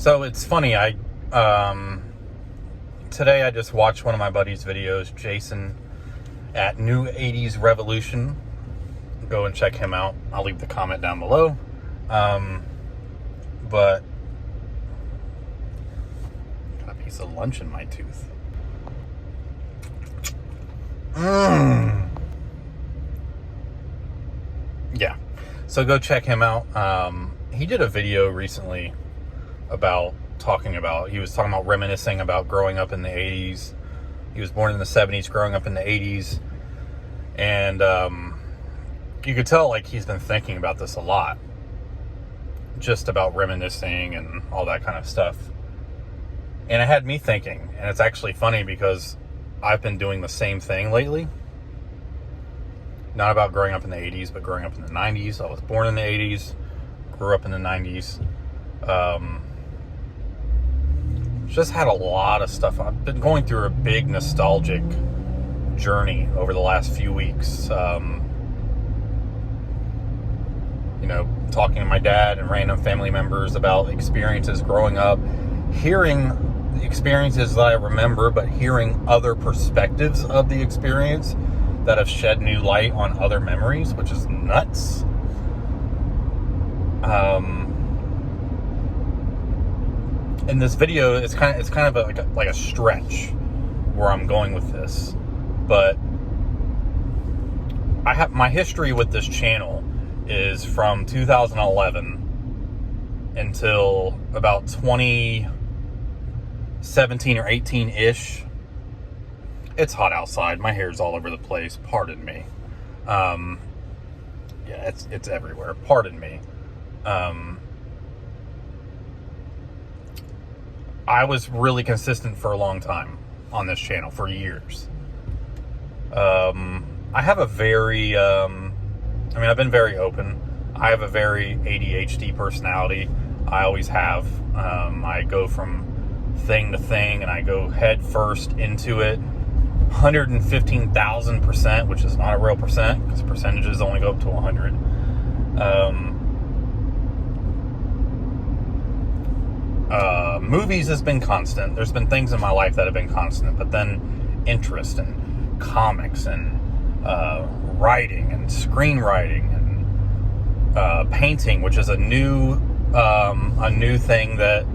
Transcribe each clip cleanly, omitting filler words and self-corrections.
So it's funny, today I just watched one of my buddy's videos, Jason at New 80s Revolution. Go and check him out. I'll leave the comment down below. But got a piece of lunch in my tooth. Yeah. So go check him out. He did a video recently he was talking about reminiscing about growing up in the 80s. He was born in the 70s, growing up in the 80s. And you could tell like he's been thinking about this a lot. Just about reminiscing and all that kind of stuff. And it had me thinking. And it's actually funny because I've been doing the same thing lately. Not about growing up in the 80s, but growing up in the 90s. I was born in the 80s, grew up in the 90s. Just had a lot of stuff. I've been going through a big nostalgic journey over the last few weeks. Talking to my dad and random family members about experiences growing up, hearing the experiences that I remember, but hearing other perspectives of the experience that have shed new light on other memories, which is nuts. In this video, it's kind of like a stretch where I'm going with this, but I have my history with this channel is from 2011 until about 2017 or 18-ish. It's hot outside. My hair's all over the place. Pardon me. Yeah, it's everywhere. Pardon me. I was really consistent for a long time on this channel, for years. I have a very, I've been very open. I have a very ADHD personality. I always have. I go from thing to thing and I go head first into it. 115,000%, which is not a real percent because percentages only go up to 100. Movies has been constant. There's been things in my life that have been constant, but then interest in comics and writing and screenwriting and painting, which is a new thing that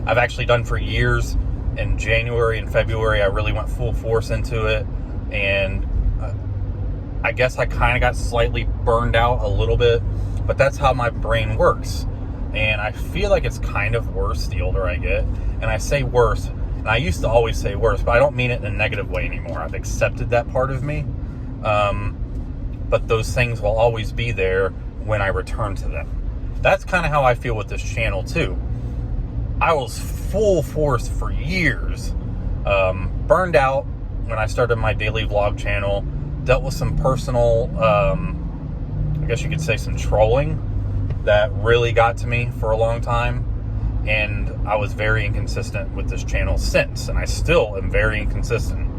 I've actually done for years. In January and February, I really went full force into it, and I guess I kind of got slightly burned out a little bit, but that's how my brain works. And I feel like it's kind of worse the older I get. And I say worse, and I used to always say worse, but I don't mean it in a negative way anymore. I've accepted that part of me. But those things will always be there when I return to them. That's kind of how I feel with this channel too. I was full force for years. Burned out when I started my daily vlog channel. Dealt with some personal, I guess you could say some trolling that really got to me for a long time. And I was very inconsistent with this channel since. And I still am very inconsistent.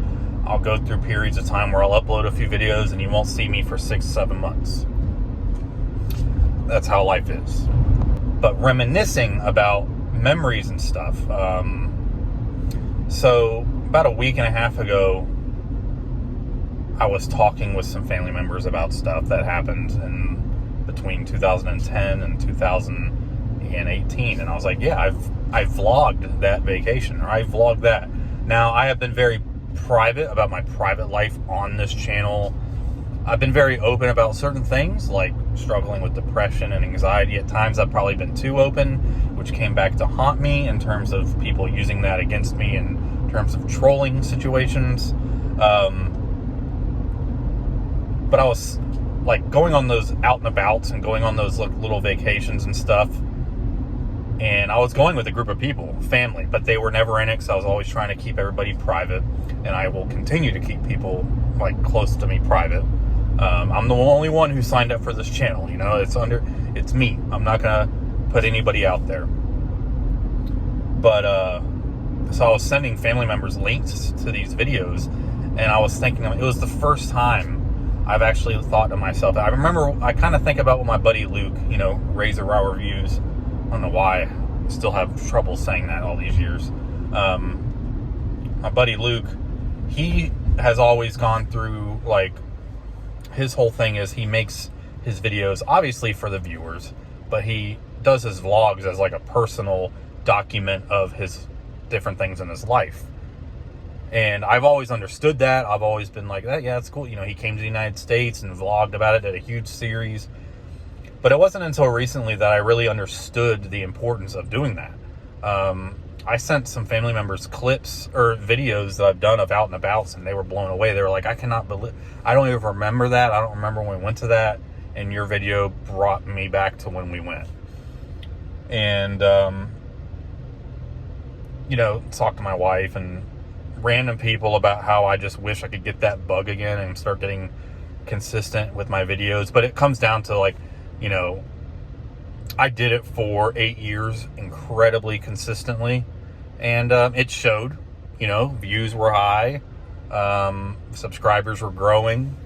I'll go through periods of time where I'll upload a few videos and you won't see me for 6-7 months. That's how life is. But reminiscing about memories and stuff. So about a week and a half ago, I was talking with some family members about stuff that happened in between 2010 and 2018, and I was like, yeah, I vlogged that vacation, or I vlogged that. Now, I have been very private about my private life on this channel. I've been very open about certain things, like struggling with depression and anxiety. At times, I've probably been too open, which came back to haunt me in terms of people using that against me in terms of trolling situations. But I was like going on those out and abouts and going on those little vacations and stuff. And I was going with a group of people, family, but they were never in it, so I was always trying to keep everybody private. And I will continue to keep people like close to me private. I'm the only one who signed up for this channel, it's me. I'm not gonna put anybody out there. But so I was sending family members links to these videos, and I was thinking it was the first time I've actually thought to myself. I remember I kind of think about what my buddy Luke, Razor Raw Reviews. I don't know why still have trouble saying that all these years. My buddy Luke, he has always gone through, like, his whole thing is he makes his videos obviously for the viewers, but he does his vlogs as like a personal document of his different things in his life. And I've always understood that. I've always been like, yeah, that's cool. You know, he came to the United States and vlogged about it, did a huge series. But it wasn't until recently that I really understood the importance of doing that. I sent some family members clips or videos that I've done of out and abouts, and they were blown away. They were like, I cannot believe, I don't even remember that. I don't remember when we went to that. And your video brought me back to when we went. And, you know, talk to my wife and random people about how I just wish I could get that bug again and start getting consistent with my videos. But it comes down to, like, you know, I did it for 8 years incredibly consistently, and it showed. You know, views were high, subscribers were growing,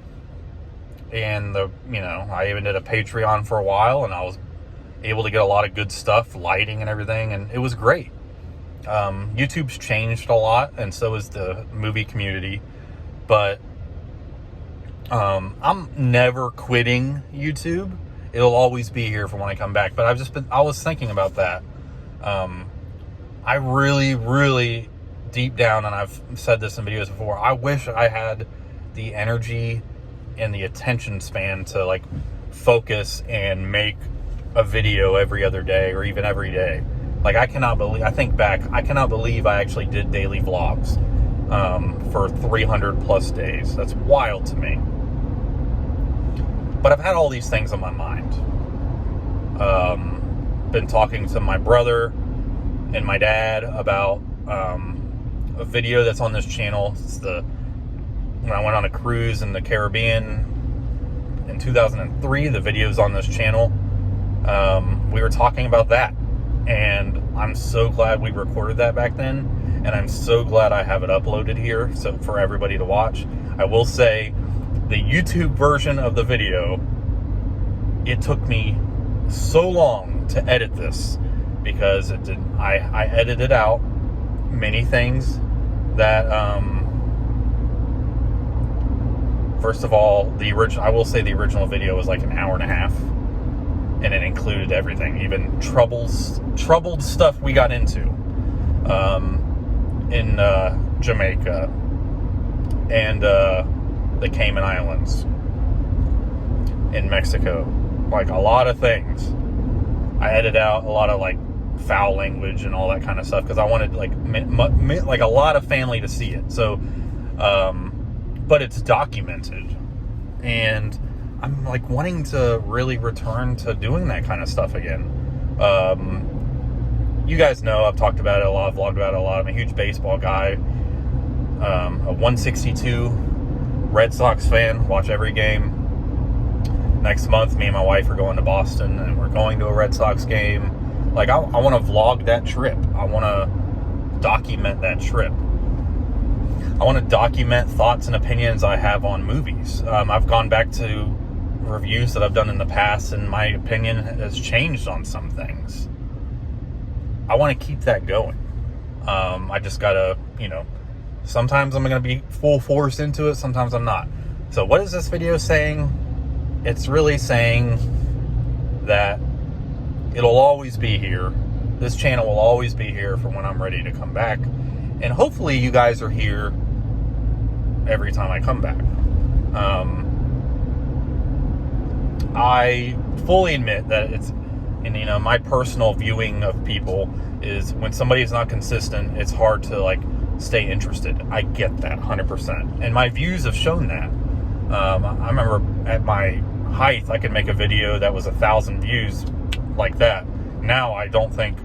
and I even did a Patreon for a while, and I was able to get a lot of good stuff, lighting and everything, and it was great. YouTube's changed a lot, and so is the movie community, but I'm never quitting YouTube. It'll always be here for when I come back. But I was thinking about that. I really, really deep down, and I've said this in videos before, I wish I had the energy and the attention span to, like, focus and make a video every other day or even every day. Like, I cannot believe I actually did daily vlogs for 300 plus days. That's wild to me. But I've had all these things on my mind. Been talking to my brother and my dad about a video that's on this channel. It's when I went on a cruise in the Caribbean in 2003. The video's on this channel. We were talking about that, and I'm so glad we recorded that back then, and I'm so glad I have it uploaded here so for everybody to watch. I will say, the YouTube version of the video, it took me so long to edit this because I edited out many things that, first of all, I will say the original video was like an hour and a half, and it included everything, even troubled stuff we got into in Jamaica and the Cayman Islands, in Mexico. Like, a lot of things. I edited out a lot of, like, foul language and all that kind of stuff because I wanted, like a lot of family to see it. So, but it's documented, and I'm, like, wanting to really return to doing that kind of stuff again. You guys know I've talked about it a lot, vlogged about it a lot. I'm a huge baseball guy. A 162 Red Sox fan, watch every game. Next month, me and my wife are going to Boston, and we're going to a Red Sox game. Like, I want to vlog that trip. I want to document that trip. I want to document thoughts and opinions I have on movies. I've gone back to reviews that I've done in the past, and my opinion has changed on some things. I want to keep that going. I just gotta, sometimes I'm going to be full force into it, sometimes I'm not. So what is this video saying? It's really saying that it'll always be here. This channel will always be here for when I'm ready to come back. And hopefully you guys are here every time I come back. I fully admit that my personal viewing of people is when somebody is not consistent, it's hard to, like, stay interested. I get that 100%. And my views have shown that. I remember at my height, I could make a video that was 1,000 views like that. Now I don't think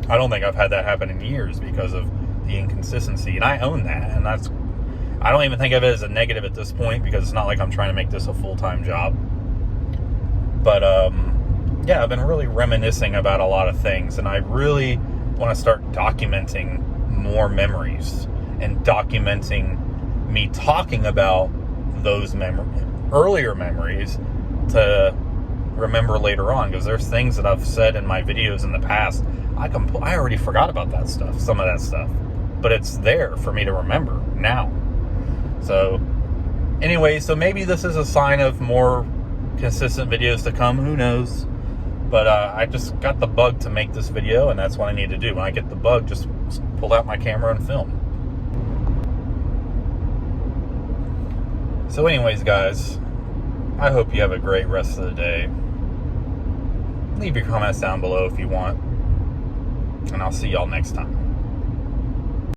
I've had that happen in years because of the inconsistency, and I own that. And I don't even think of it as a negative at this point because it's not like I'm trying to make this a full-time job. But yeah, I've been really reminiscing about a lot of things, and I really want to start documenting more memories and documenting me talking about those earlier memories to remember later on, because there's things that I've said in my videos in the past. I already forgot about that stuff, some of that stuff, but it's there for me to remember now. So anyway, so maybe this is a sign of more consistent videos to come. Who knows? But I just got the bug to make this video, and that's what I need to do. When I get the bug, just pull out my camera and film. So anyways, guys, I hope you have a great rest of the day. Leave your comments down below if you want. And I'll see y'all next time.